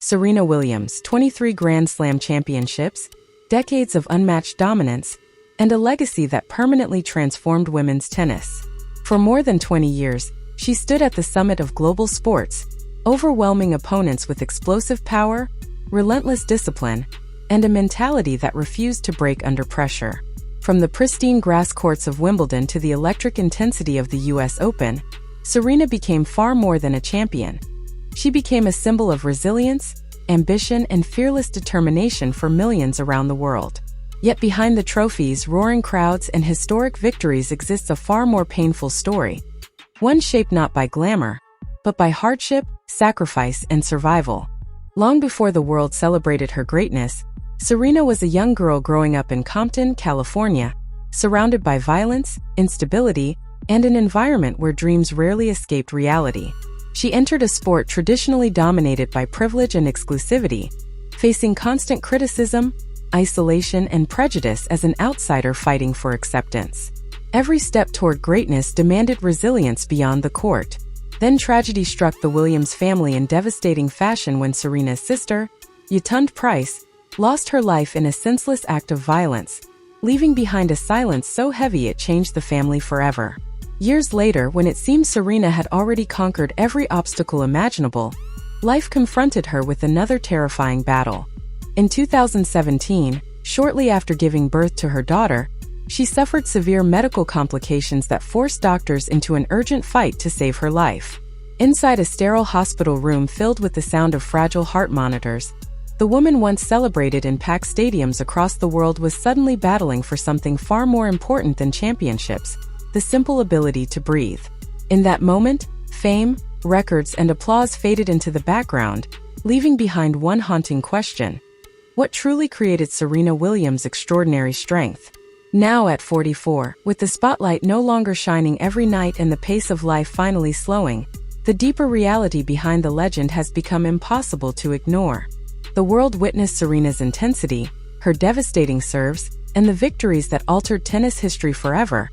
Serena Williams, 23 Grand Slam championships, decades of unmatched dominance, and a legacy that permanently transformed women's tennis. For more than 20 years, she stood at the summit of global sports, overwhelming opponents with explosive power, relentless discipline, and a mentality that refused to break under pressure. From the pristine grass courts of Wimbledon to the electric intensity of the US Open, Serena became far more than a champion. She became a symbol of resilience, ambition, and fearless determination for millions around the world. Yet behind the trophies, roaring crowds, and historic victories exists a far more painful story. One shaped not by glamour, but by hardship, sacrifice, and survival. Long before the world celebrated her greatness, Serena was a young girl growing up in Compton, California, surrounded by violence, instability, and an environment where dreams rarely escaped reality. She entered a sport traditionally dominated by privilege and exclusivity, facing constant criticism, isolation, and prejudice as an outsider fighting for acceptance. Every step toward greatness demanded resilience beyond the court. Then tragedy struck the Williams family in devastating fashion when Serena's sister, Yetunde Price, lost her life in a senseless act of violence, leaving behind a silence so heavy it changed the family forever. Years later, when it seemed Serena had already conquered every obstacle imaginable, life confronted her with another terrifying battle. In 2017, shortly after giving birth to her daughter, she suffered severe medical complications that forced doctors into an urgent fight to save her life. Inside a sterile hospital room filled with the sound of fragile heart monitors, the woman once celebrated in packed stadiums across the world was suddenly battling for something far more important than championships: the simple ability to breathe. In that moment, fame, records, and applause faded into the background, leaving behind one haunting question: what truly created Serena Williams' extraordinary strength? Now at 44, with the spotlight no longer shining every night and the pace of life finally slowing, the deeper reality behind the legend has become impossible to ignore. The world witnessed Serena's intensity, her devastating serves, and the victories that altered tennis history forever.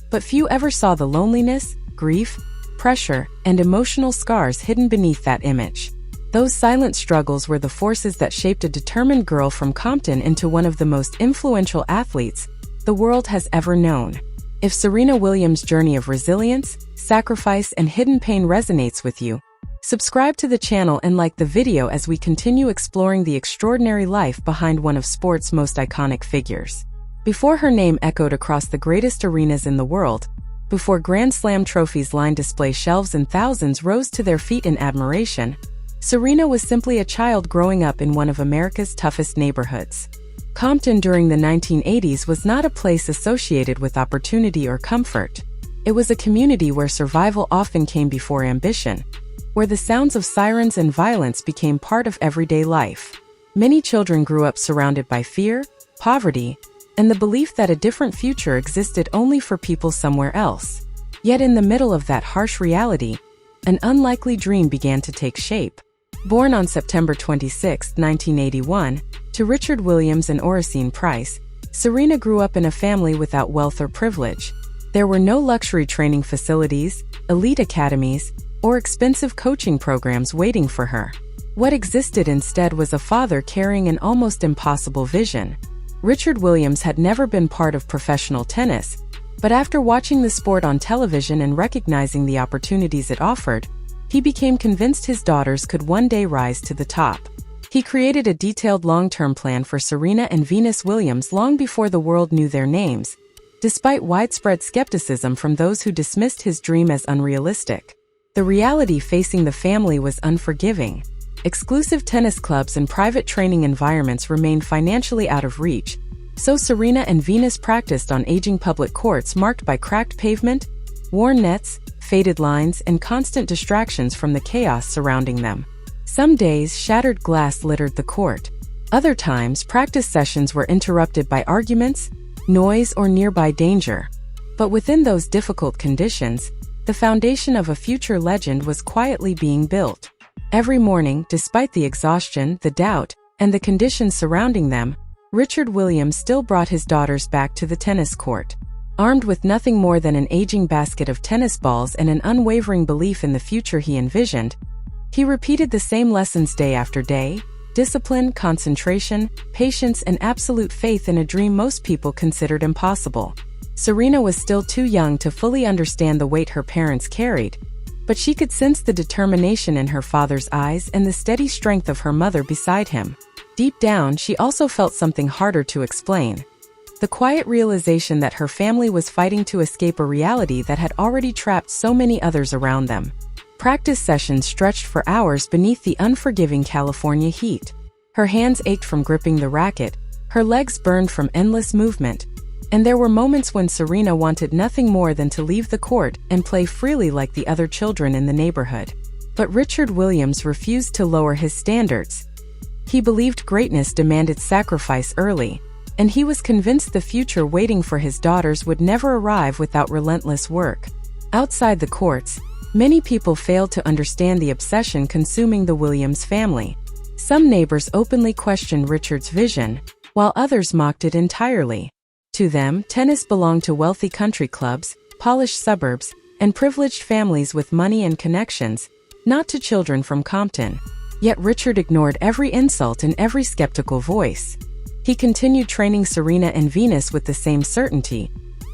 But few ever saw the loneliness, grief, pressure, and emotional scars hidden beneath that image. Those silent struggles were the forces that shaped a determined girl from Compton into one of the most influential athletes the world has ever known. If Serena Williams' journey of resilience, sacrifice, and hidden pain resonates with you, subscribe to the channel and like the video as we continue exploring the extraordinary life behind one of sport's most iconic figures. Before her name echoed across the greatest arenas in the world, before Grand Slam trophies lined display shelves and thousands rose to their feet in admiration, Serena was simply a child growing up in one of America's toughest neighborhoods. Compton during the 1980s was not a place associated with opportunity or comfort. It was a community where survival often came before ambition, where the sounds of sirens and violence became part of everyday life. Many children grew up surrounded by fear, poverty, and the belief that a different future existed only for people somewhere else. Yet in the middle of that harsh reality, an unlikely dream began to take shape. Born on September 26, 1981, to Richard Williams and Oracene Price, Serena grew up in a family without wealth or privilege. There were no luxury training facilities, elite academies, or expensive coaching programs waiting for her. What existed instead was a father carrying an almost impossible vision. Richard Williams had never been part of professional tennis, but after watching the sport on television and recognizing the opportunities it offered, he became convinced his daughters could one day rise to the top. He created a detailed long-term plan for Serena and Venus Williams long before the world knew their names, despite widespread skepticism from those who dismissed his dream as unrealistic. The reality facing the family was unforgiving. Exclusive tennis clubs and private training environments remained financially out of reach, so Serena and Venus practiced on aging public courts marked by cracked pavement, worn nets, faded lines, and constant distractions from the chaos surrounding them. Some days, shattered glass littered the court. Other times, practice sessions were interrupted by arguments, noise, or nearby danger. But within those difficult conditions, the foundation of a future legend was quietly being built. Every morning, despite the exhaustion, the doubt, and the conditions surrounding them, Richard Williams still brought his daughters back to the tennis court. Armed with nothing more than an aging basket of tennis balls and an unwavering belief in the future he envisioned, He repeated the same lessons day after day: discipline, concentration, patience, and absolute faith in a dream most people considered impossible. Serena was still too young to fully understand the weight her parents carried, but she could sense the determination in her father's eyes and the steady strength of her mother beside him. Deep down, she also felt something harder to explain: the quiet realization that her family was fighting to escape a reality that had already trapped so many others around them. Practice sessions stretched for hours beneath the unforgiving California heat. Her hands ached from gripping the racket, her legs burned from endless movement, and there were moments when Serena wanted nothing more than to leave the court and play freely like the other children in the neighborhood. But Richard Williams refused to lower his standards. He believed greatness demanded sacrifice early, and he was convinced the future waiting for his daughters would never arrive without relentless work. Outside the courts, many people failed to understand the obsession consuming the Williams family. Some neighbors openly questioned Richard's vision, while others mocked it entirely. To them, tennis belonged to wealthy country clubs, polished suburbs, and privileged families with money and connections, not to children from Compton. Yet Richard ignored every insult and every skeptical voice. He continued training Serena and Venus with the same certainty,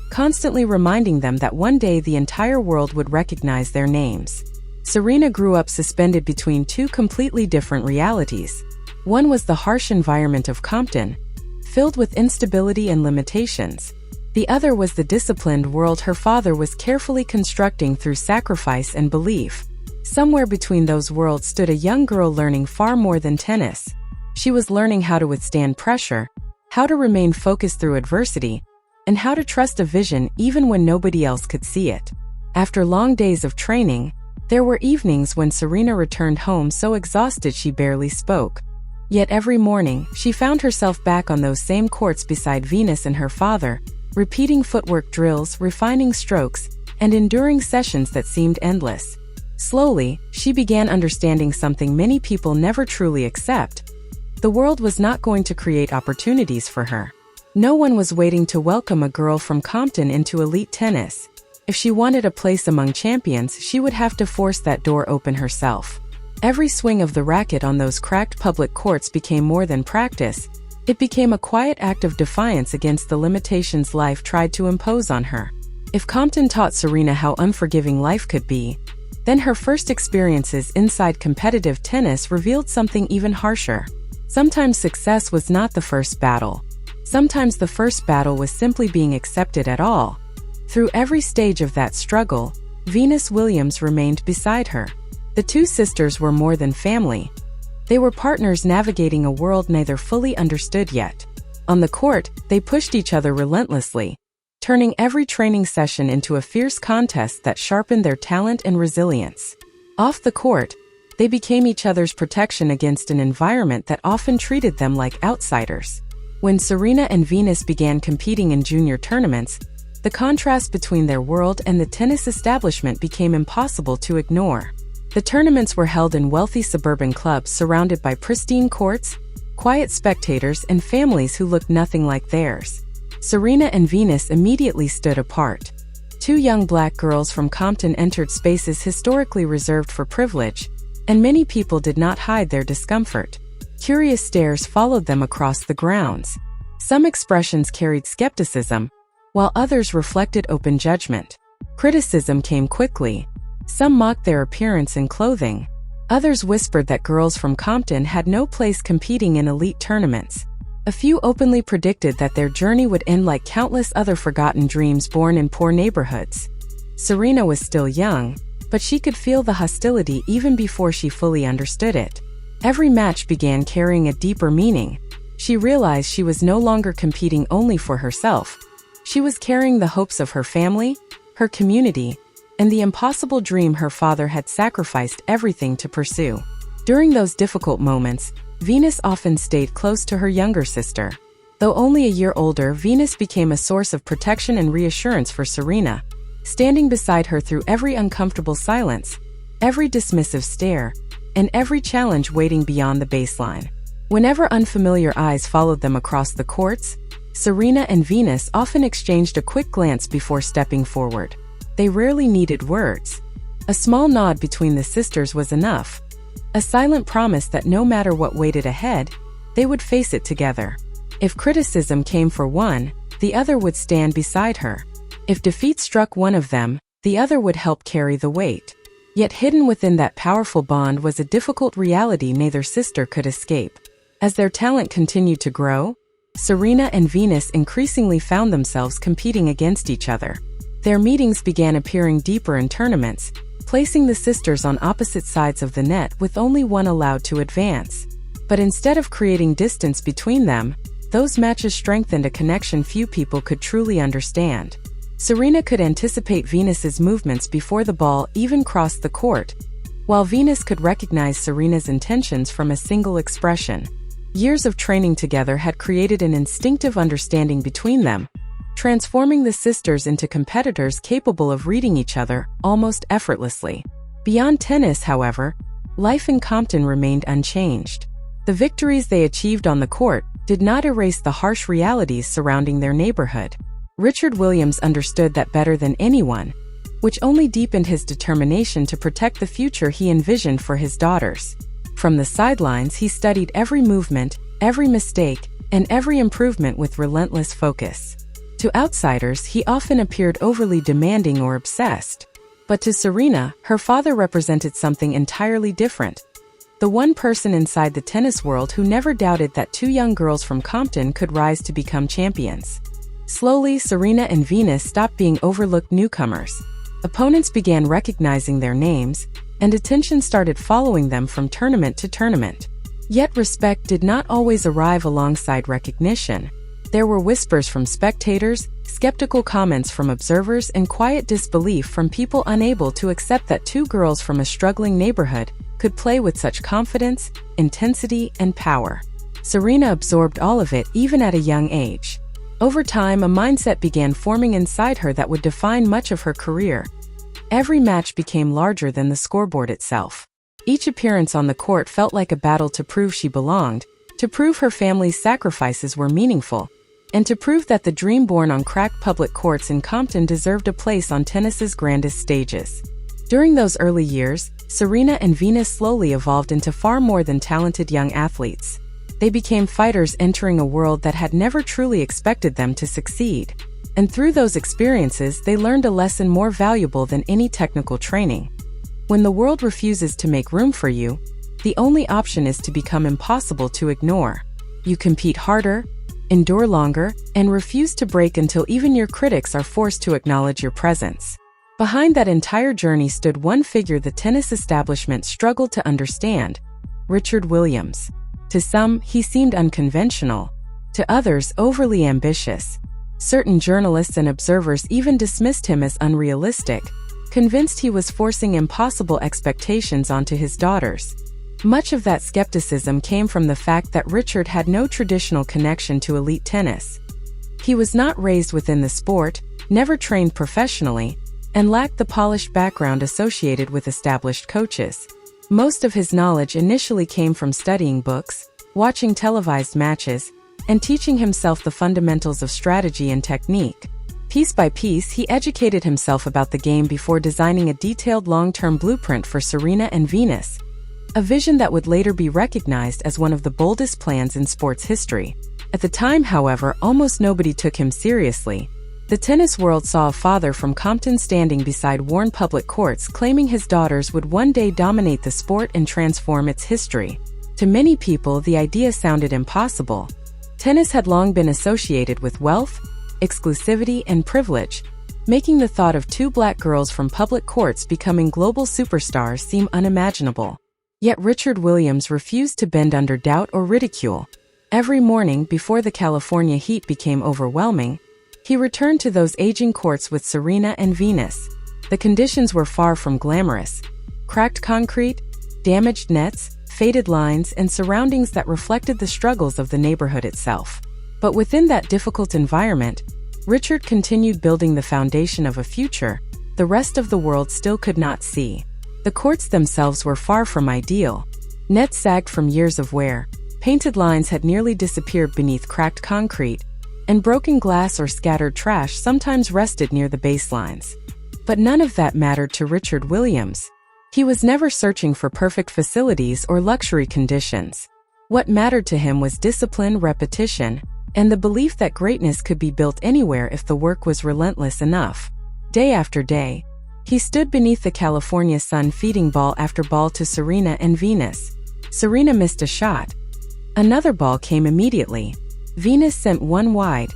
constantly reminding them that one day the entire world would recognize their names. Serena grew up suspended between two completely different realities. One was the harsh environment of Compton, filled with instability and limitations. The other was the disciplined world her father was carefully constructing through sacrifice and belief. Somewhere between those worlds stood a young girl learning far more than tennis. She was learning how to withstand pressure, how to remain focused through adversity, and how to trust a vision even when nobody else could see it. After long days of training, there were evenings when Serena returned home so exhausted she barely spoke. Yet every morning, she found herself back on those same courts beside Venus and her father, repeating footwork drills, refining strokes, and enduring sessions that seemed endless. Slowly, she began understanding something many people never truly accept: the world was not going to create opportunities for her. No one was waiting to welcome a girl from Compton into elite tennis. If she wanted a place among champions, she would have to force that door open herself. Every swing of the racket on those cracked public courts became more than practice. It became a quiet act of defiance against the limitations life tried to impose on her. If Compton taught Serena how unforgiving life could be, then her first experiences inside competitive tennis revealed something even harsher. Sometimes success was not the first battle. Sometimes the first battle was simply being accepted at all. Through every stage of that struggle, Venus Williams remained beside her. The two sisters were more than family. They were partners navigating a world neither fully understood yet. On the court, they pushed each other relentlessly, turning every training session into a fierce contest that sharpened their talent and resilience. Off the court, they became each other's protection against an environment that often treated them like outsiders. When Serena and Venus began competing in junior tournaments, the contrast between their world and the tennis establishment became impossible to ignore. The tournaments were held in wealthy suburban clubs surrounded by pristine courts, quiet spectators, and families who looked nothing like theirs. Serena and Venus immediately stood apart. Two young black girls from Compton entered spaces historically reserved for privilege, and many people did not hide their discomfort. Curious stares followed them across the grounds. Some expressions carried skepticism, while others reflected open judgment. Criticism came quickly. Some mocked their appearance and clothing. Others whispered that girls from Compton had no place competing in elite tournaments. A few openly predicted that their journey would end like countless other forgotten dreams born in poor neighborhoods. Serena was still young, but she could feel the hostility even before she fully understood it. Every match began carrying a deeper meaning. She realized she was no longer competing only for herself. She was carrying the hopes of her family, her community, and the impossible dream her father had sacrificed everything to pursue. During those difficult moments, Venus often stayed close to her younger sister. Though only a year older, Venus became a source of protection and reassurance for Serena, standing beside her through every uncomfortable silence, every dismissive stare, and every challenge waiting beyond the baseline. Whenever unfamiliar eyes followed them across the courts, Serena and Venus often exchanged a quick glance before stepping forward. They rarely needed words. A small nod between the sisters was enough. a silent promise that no matter what waited ahead, they would face it together. If criticism came for one, the other would stand beside her. If defeat struck one of them, the other would help carry the weight. Yet hidden within that powerful bond was a difficult reality neither sister could escape. As their talent continued to grow, Serena and Venus increasingly found themselves competing against each other. Their meetings began appearing deeper in tournaments, placing the sisters on opposite sides of the net with only one allowed to advance. But instead of creating distance between them, those matches strengthened a connection few people could truly understand. Serena could anticipate Venus's movements before the ball even crossed the court, while Venus could recognize Serena's intentions from a single expression. Years of training together had created an instinctive understanding between them, transforming the sisters into competitors capable of reading each other almost effortlessly. Beyond tennis, however, life in Compton remained unchanged. The victories they achieved on the court did not erase the harsh realities surrounding their neighborhood. Richard Williams understood that better than anyone, which only deepened his determination to protect the future he envisioned for his daughters. From the sidelines, he studied every movement, every mistake, and every improvement with relentless focus. To outsiders, he often appeared overly demanding or obsessed. But to Serena, her father represented something entirely different. The one person inside the tennis world who never doubted that two young girls from Compton could rise to become champions. Slowly, Serena and Venus stopped being overlooked newcomers. Opponents began recognizing their names, and attention started following them from tournament to tournament. Yet respect did not always arrive alongside recognition. There were whispers from spectators, skeptical comments from observers, and quiet disbelief from people unable to accept that two girls from a struggling neighborhood could play with such confidence, intensity, and power. Serena absorbed all of it even at a young age. Over time, a mindset began forming inside her that would define much of her career. Every match became larger than the scoreboard itself. Each appearance on the court felt like a battle to prove she belonged, to prove her family's sacrifices were meaningful, and to prove that the dream born on cracked public courts in Compton deserved a place on tennis's grandest stages. During those early years, Serena and Venus slowly evolved into far more than talented young athletes. They became fighters entering a world that had never truly expected them to succeed. And through those experiences, they learned a lesson more valuable than any technical training. When the world refuses to make room for you, the only option is to become impossible to ignore. You compete harder, endure longer, and refuse to break until even your critics are forced to acknowledge your presence. Behind that entire journey stood one figure the tennis establishment struggled to understand: Richard Williams. To some, he seemed unconventional. To others, overly ambitious. Certain journalists and observers even dismissed him as unrealistic, convinced he was forcing impossible expectations onto his daughters. Much of that skepticism came from the fact that Richard had no traditional connection to elite tennis. He was not raised within the sport, never trained professionally, and lacked the polished background associated with established coaches. Most of his knowledge initially came from studying books, watching televised matches, and teaching himself the fundamentals of strategy and technique. Piece by piece, he educated himself about the game before designing a detailed long-term blueprint for Serena and Venus, a vision that would later be recognized as one of the boldest plans in sports history. At the time, however, almost nobody took him seriously. The tennis world saw a father from Compton standing beside worn public courts claiming his daughters would one day dominate the sport and transform its history. To many people, the idea sounded impossible. Tennis had long been associated with wealth, exclusivity, and privilege, making the thought of two black girls from public courts becoming global superstars seem unimaginable. Yet Richard Williams refused to bend under doubt or ridicule. Every morning, before the California heat became overwhelming, he returned to those aging courts with Serena and Venus. The conditions were far from glamorous. Cracked concrete, damaged nets, faded lines, and surroundings that reflected the struggles of the neighborhood itself. But within that difficult environment, Richard continued building the foundation of a future the rest of the world still could not see. The courts themselves were far from ideal. Nets sagged from years of wear, painted lines had nearly disappeared beneath cracked concrete, and broken glass or scattered trash sometimes rested near the baselines. But none of that mattered to Richard Williams. He was never searching for perfect facilities or luxury conditions. What mattered to him was discipline, repetition, and the belief that greatness could be built anywhere if the work was relentless enough. Day after day, he stood beneath the California sun feeding ball after ball to Serena and Venus. Serena missed a shot. Another ball came immediately. Venus sent one wide.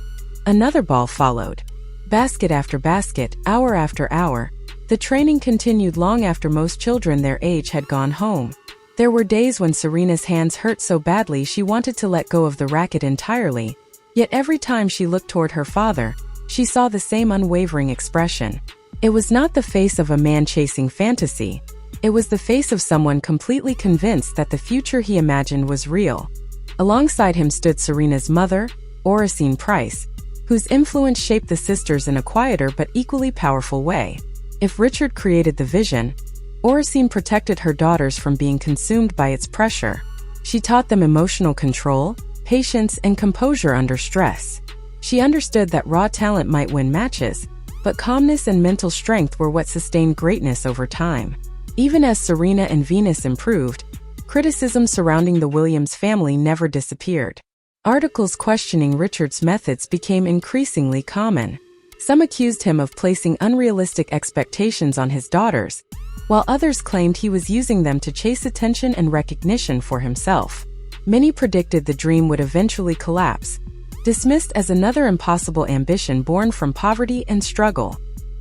Another ball followed. Basket after basket, hour after hour. The training continued long after most children their age had gone home. There were days when Serena's hands hurt so badly she wanted to let go of the racket entirely. Yet every time she looked toward her father, she saw the same unwavering expression. It was not the face of a man chasing fantasy. It was the face of someone completely convinced that the future he imagined was real. Alongside him stood Serena's mother, Oracene Price, whose influence shaped the sisters in a quieter but equally powerful way. If Richard created the vision, Oracene protected her daughters from being consumed by its pressure. She taught them emotional control, patience, and composure under stress. She understood that raw talent might win matches, but calmness and mental strength were what sustained greatness over time. Even as Serena and Venus improved, criticism surrounding the Williams family never disappeared. Articles questioning Richard's methods became increasingly common. Some accused him of placing unrealistic expectations on his daughters, while others claimed he was using them to chase attention and recognition for himself. Many predicted the dream would eventually collapse, dismissed as another impossible ambition born from poverty and struggle.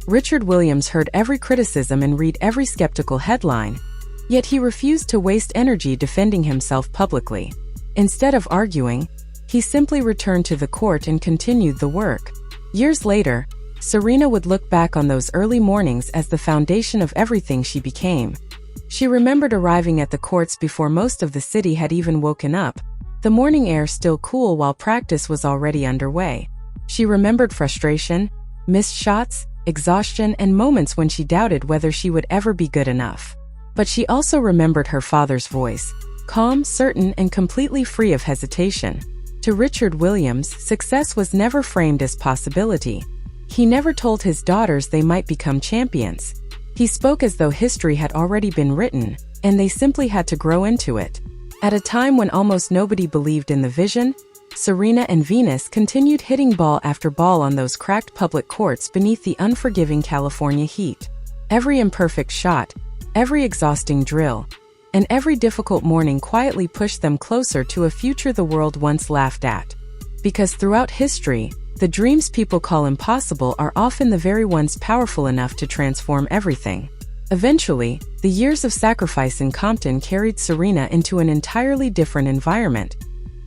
Richard Williams heard every criticism and read every skeptical headline, yet he refused to waste energy defending himself publicly. Instead of arguing, he simply returned to the court and continued the work. Years later, Serena would look back on those early mornings as the foundation of everything she became. She remembered arriving at the courts before most of the city had even woken up, the morning air still cool while practice was already underway. She remembered frustration, missed shots, exhaustion, and moments when she doubted whether she would ever be good enough. But she also remembered her father's voice, calm, certain, and completely free of hesitation. To Richard Williams, success was never framed as possibility. He never told his daughters they might become champions. He spoke as though history had already been written, and they simply had to grow into it. At a time when almost nobody believed in the vision, Serena and Venus continued hitting ball after ball on those cracked public courts beneath the unforgiving California heat. Every imperfect shot, every exhausting drill, and every difficult morning quietly pushed them closer to a future the world once laughed at. Because throughout history, the dreams people call impossible are often the very ones powerful enough to transform everything. Eventually, the years of sacrifice in Compton carried Serena into an entirely different environment,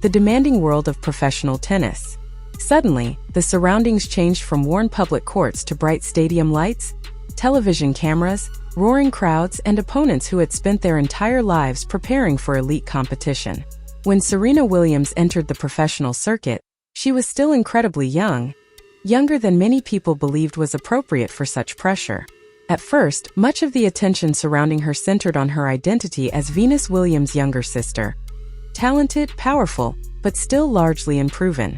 the demanding world of professional tennis. Suddenly, the surroundings changed from worn public courts to bright stadium lights, television cameras, roaring crowds, and opponents who had spent their entire lives preparing for elite competition. When Serena Williams entered the professional circuit, she was still incredibly young, younger than many people believed was appropriate for such pressure. At first, much of the attention surrounding her centered on her identity as Venus Williams' younger sister. Talented, powerful, but still largely unproven.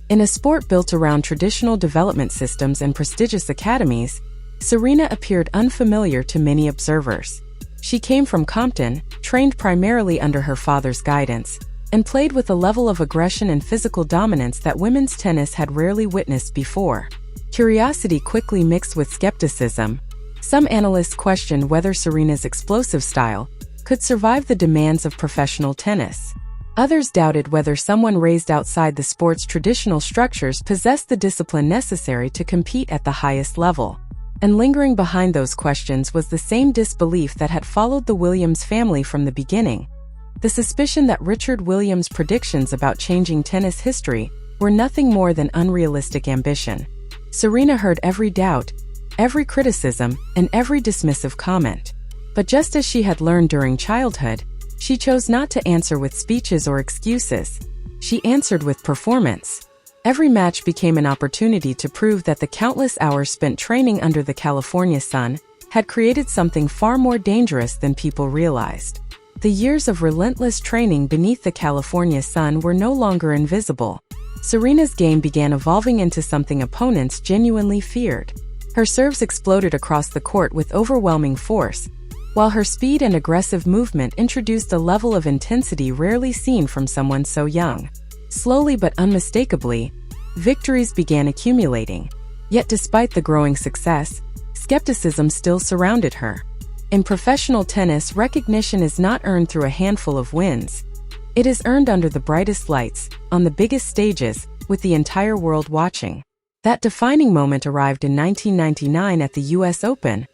In a sport built around traditional development systems and prestigious academies, Serena appeared unfamiliar to many observers. She came from Compton, trained primarily under her father's guidance, and played with a level of aggression and physical dominance that women's tennis had rarely witnessed before. Curiosity quickly mixed with skepticism. Some analysts questioned whether Serena's explosive style could survive the demands of professional tennis. Others doubted whether someone raised outside the sport's traditional structures possessed the discipline necessary to compete at the highest level. And lingering behind those questions was the same disbelief that had followed the Williams family from the beginning. The suspicion that Richard Williams' predictions about changing tennis history were nothing more than unrealistic ambition. Serena heard every doubt, every criticism, and every dismissive comment. But just as she had learned during childhood, she chose not to answer with speeches or excuses. She answered with performance. Every match became an opportunity to prove that the countless hours spent training under the California sun had created something far more dangerous than people realized. The years of relentless training beneath the California sun were no longer invisible. Serena's game began evolving into something opponents genuinely feared. Her serves exploded across the court with overwhelming force, while her speed and aggressive movement introduced a level of intensity rarely seen from someone so young. Slowly but unmistakably, victories began accumulating. Yet despite the growing success, skepticism still surrounded her. In professional tennis, recognition is not earned through a handful of wins. It is earned under the brightest lights, on the biggest stages, with the entire world watching. That defining moment arrived in 1999 at the US Open,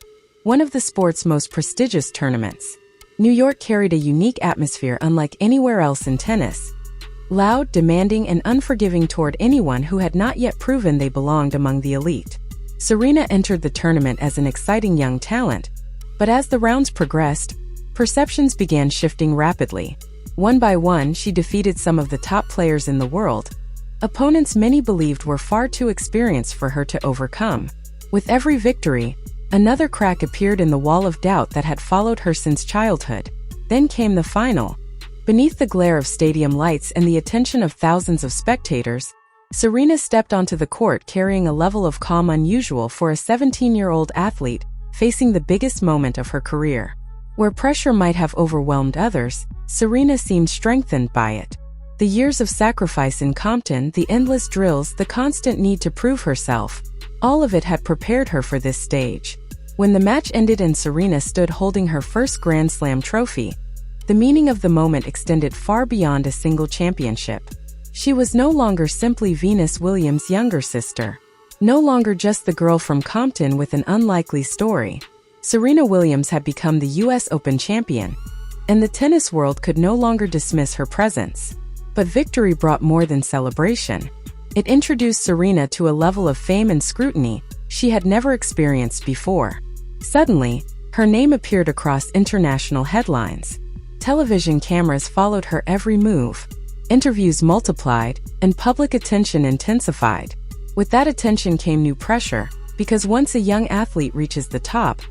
one of the sport's most prestigious tournaments. New York carried a unique atmosphere unlike anywhere else in tennis. Loud, demanding, and unforgiving toward anyone who had not yet proven they belonged among the elite. Serena entered the tournament as an exciting young talent, but as the rounds progressed, perceptions began shifting rapidly. One by one, she defeated some of the top players in the world, opponents many believed were far too experienced for her to overcome. With every victory, another crack appeared in the wall of doubt that had followed her since childhood. Then came the final. Beneath the glare of stadium lights and the attention of thousands of spectators, Serena stepped onto the court carrying a level of calm unusual for a 17-year-old athlete facing the biggest moment of her career. Where pressure might have overwhelmed others, Serena seemed strengthened by it. The years of sacrifice in Compton, the endless drills, the constant need to prove herself, all of it had prepared her for this stage. When the match ended and Serena stood holding her first Grand Slam trophy, the meaning of the moment extended far beyond a single championship. She was no longer simply Venus Williams' younger sister. No longer just the girl from Compton with an unlikely story. Serena Williams had become the US Open champion, and the tennis world could no longer dismiss her presence. But victory brought more than celebration. It introduced Serena to a level of fame and scrutiny she had never experienced before. Suddenly, her name appeared across international headlines. Television cameras followed her every move. Interviews multiplied, and public attention intensified. With that attention came new pressure, because once a young athlete reaches the top,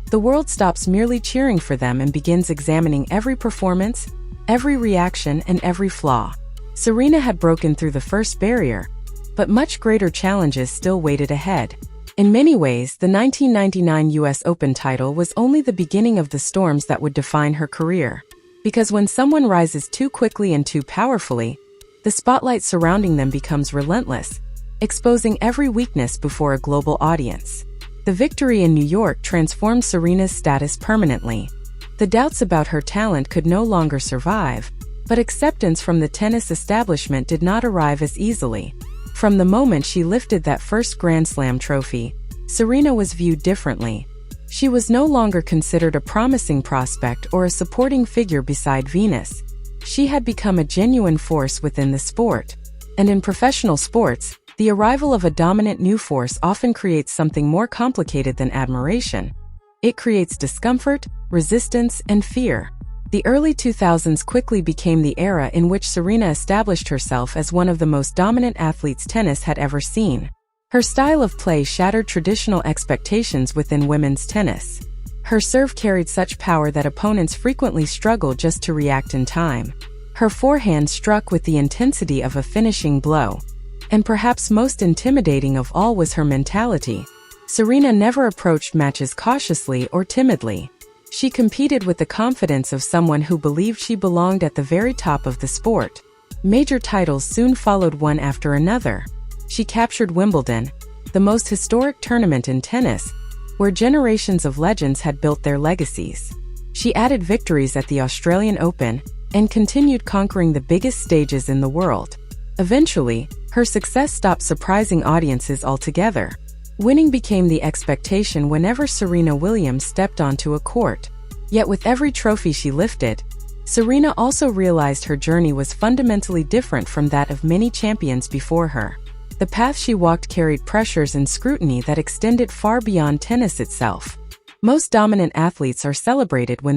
the world stops merely cheering for them and begins examining every performance, every reaction, and every flaw. Serena had broken through the first barrier, but much greater challenges still waited ahead. In many ways, the 1999 US Open title was only the beginning of the storms that would define her career. Because when someone rises too quickly and too powerfully, the spotlight surrounding them becomes relentless, exposing every weakness before a global audience. The victory in New York transformed Serena's status permanently. The doubts about her talent could no longer survive, but acceptance from the tennis establishment did not arrive as easily. From the moment she lifted that first Grand Slam trophy, Serena was viewed differently. She was no longer considered a promising prospect or a supporting figure beside Venus. She had become a genuine force within the sport. And in professional sports, the arrival of a dominant new force often creates something more complicated than admiration. It creates discomfort, resistance, and fear. The early 2000s quickly became the era in which Serena established herself as one of the most dominant athletes tennis had ever seen. Her style of play shattered traditional expectations within women's tennis. Her serve carried such power that opponents frequently struggled just to react in time. Her forehand struck with the intensity of a finishing blow. And perhaps most intimidating of all was her mentality. Serena never approached matches cautiously or timidly. She competed with the confidence of someone who believed she belonged at the very top of the sport. Major titles soon followed one after another. She captured Wimbledon, the most historic tournament in tennis, where generations of legends had built their legacies. She added victories at the Australian Open and continued conquering the biggest stages in the world. Eventually, her success stopped surprising audiences altogether. Winning became the expectation whenever Serena Williams stepped onto a court. Yet with every trophy she lifted, Serena also realized her journey was fundamentally different from that of many champions before her. The path she walked carried pressures and scrutiny that extended far beyond tennis itself. Most dominant athletes are celebrated when